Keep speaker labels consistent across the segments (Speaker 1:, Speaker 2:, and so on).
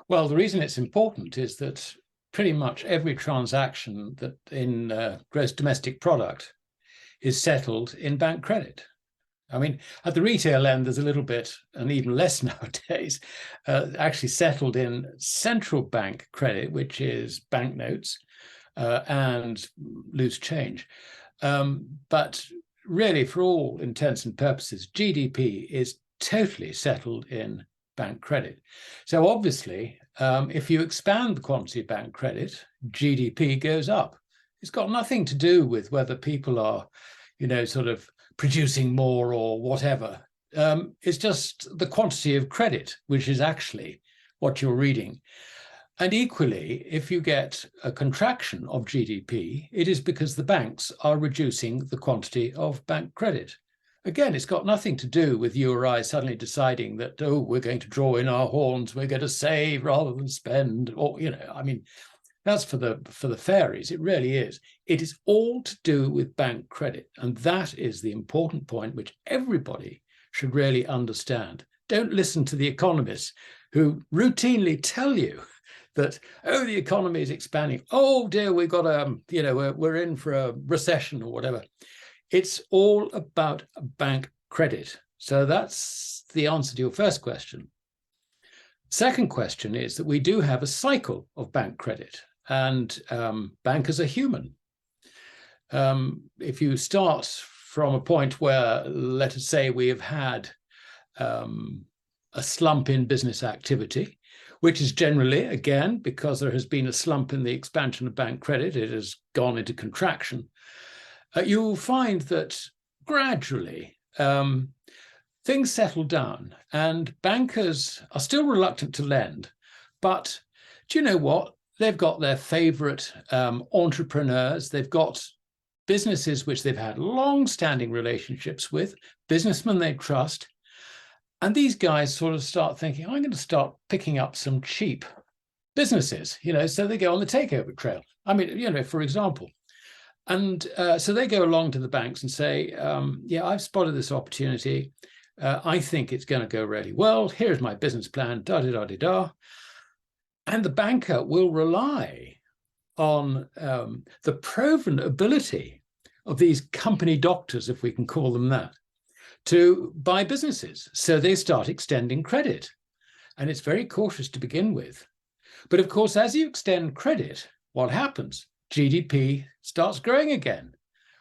Speaker 1: Well, the reason it's important is that pretty much every transaction that in gross domestic product is settled in bank credit. I mean, at the retail end, there's a little bit, and even less nowadays, actually settled in central bank credit, which is banknotes and loose change. But really, for all intents and purposes, GDP is totally settled in bank credit. So obviously, if you expand the quantity of bank credit, GDP goes up. It's got nothing to do with whether people are, sort of producing more or whatever. It's just the quantity of credit, which is actually what you're reading. And equally, if you get a contraction of GDP, it is because the banks are reducing the quantity of bank credit. Again, it's got nothing to do with you or I suddenly deciding that, we're going to draw in our horns, we're going to save rather than spend, or, that's for the fairies. It really is. It is all to do with bank credit. And that is the important point which everybody should really understand. Don't listen to the economists who routinely tell you that, the economy is expanding. Oh dear, we've got we're in for a recession or whatever. It's all about bank credit. So that's the answer to your first question. Second question is that we do have a cycle of bank credit. And bankers are human. If you start from a point where, let us say, we have had a slump in business activity, which is generally, again, because there has been a slump in the expansion of bank credit, it has gone into contraction, you will find that gradually things settle down and bankers are still reluctant to lend. But do you know what? They've got their favorite entrepreneurs. They've got businesses which they've had long-standing relationships with, businessmen they trust. And these guys sort of start thinking, I'm going to start picking up some cheap businesses, so they go on the Takeover Trail. I mean, for example. And so they go along to the banks and say, I've spotted this opportunity. I think it's going to go really well. Here's my business plan, da-da-da-da-da. And the banker will rely on the proven ability of these company doctors, if we can call them that, to buy businesses. So they start extending credit. And it's very cautious to begin with. But of course, as you extend credit, what happens? GDP starts growing again.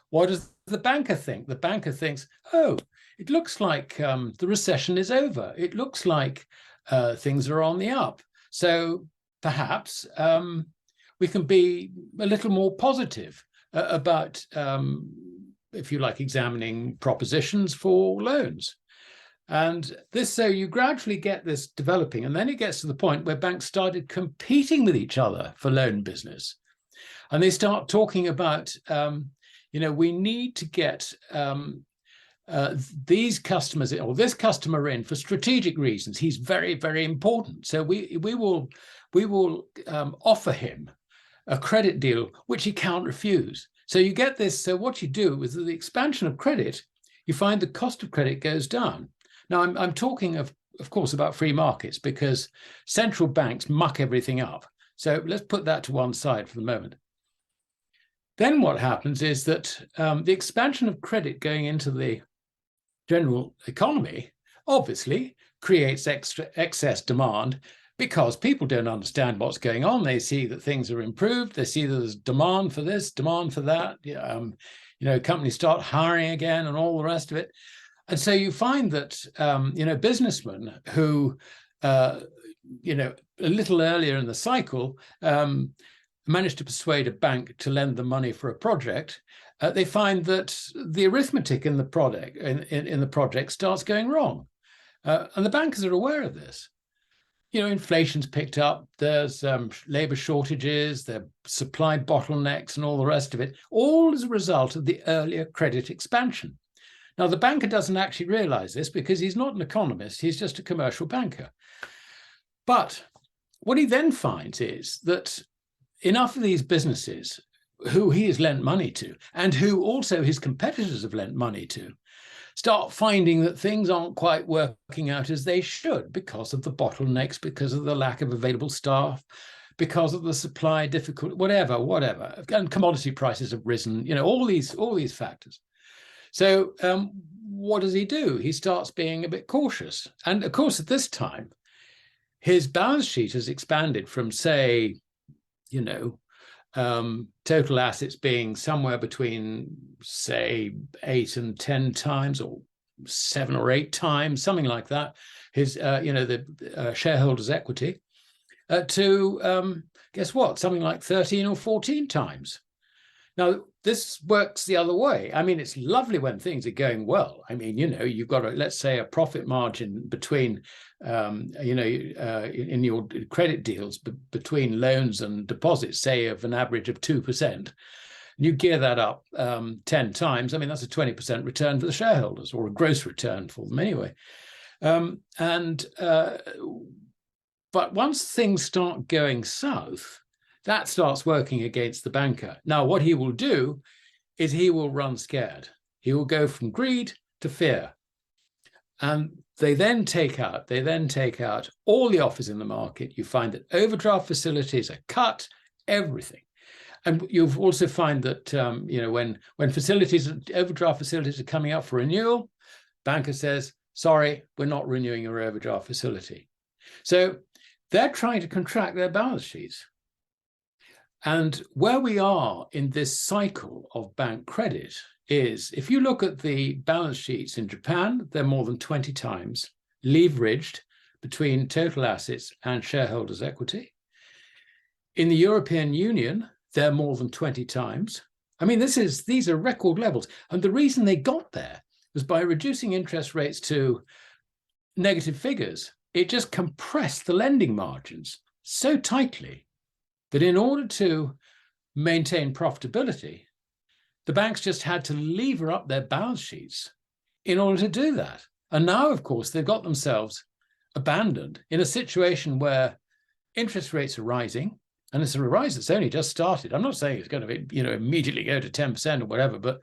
Speaker 1: What does the banker think? The banker thinks, it looks like the recession is over. It looks like things are on the up. So perhaps we can be a little more positive about, if you like, examining propositions for loans. And so you gradually get this developing, and then it gets to the point where banks started competing with each other for loan business. And they start talking about, we need to get these customers or this customer in for strategic reasons. He's very, very important. So we will offer him a credit deal which he can't refuse. So you get this. So what you do is the expansion of credit, you find the cost of credit goes down. Now I'm talking of course about free markets because central banks muck everything up. So let's put that to one side for the moment. Then what happens is that the expansion of credit going into the general economy obviously creates excess demand because people don't understand what's going on. They see that things are improved. They see that there's demand for this, demand for that. Companies start hiring again and all the rest of it. And so you find that, businessmen who, a little earlier in the cycle, managed to persuade a bank to lend them money for a project, they find that the arithmetic in the project starts going wrong. And the bankers are aware of this. Inflation's picked up, there's labor shortages, there are supply bottlenecks and all the rest of it, all as a result of the earlier credit expansion. Now, the banker doesn't actually realize this because he's not an economist, he's just a commercial banker. But what he then finds is that enough of these businesses who he has lent money to and who also his competitors have lent money to, start finding that things aren't quite working out as they should because of the bottlenecks, because of the lack of available staff, because of the supply difficulty, whatever. And commodity prices have risen, all these factors. So what does he do? He starts being a bit cautious. And of course, at this time, his balance sheet has expanded from, say, total assets being somewhere between, say, 8 and 10 times, or 7 or 8 times, something like that, his, the shareholders' equity, to, guess what, something like 13 or 14 times. Now, this works the other way. I mean, it's lovely when things are going well. I mean, you've got, let's say, a profit margin between, in your credit deals between loans and deposits, say, of an average of 2%. You gear that up 10 times. I mean, that's a 20% return for the shareholders, or a gross return for them anyway. But once things start going south, that starts working against the banker. Now, what he will do is he will run scared. He will go from greed to fear. And they then take out all the offers in the market. You find that overdraft facilities are cut, everything. And you'll also find that when overdraft facilities are coming up for renewal, banker says, sorry, we're not renewing your overdraft facility. So they're trying to contract their balance sheets. And where we are in this cycle of bank credit is, if you look at the balance sheets in Japan, they're more than 20 times leveraged between total assets and shareholders' equity. In the European Union, they're more than 20 times. I mean, these are record levels. And the reason they got there was by reducing interest rates to negative figures. It just compressed the lending margins so tightly that in order to maintain profitability, the banks just had to lever up their balance sheets in order to do that. And now, of course, they've got themselves abandoned in a situation where interest rates are rising, and it's a rise that's only just started. I'm not saying it's going to immediately go to 10% or whatever, but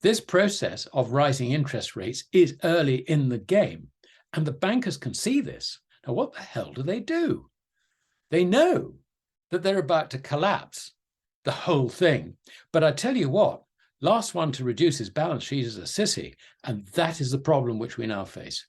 Speaker 1: this process of rising interest rates is early in the game, and the bankers can see this. Now, what the hell do? They know that they're about to collapse the whole thing. But I tell you what, last one to reduce his balance sheet is a sissy, and that is the problem which we now face.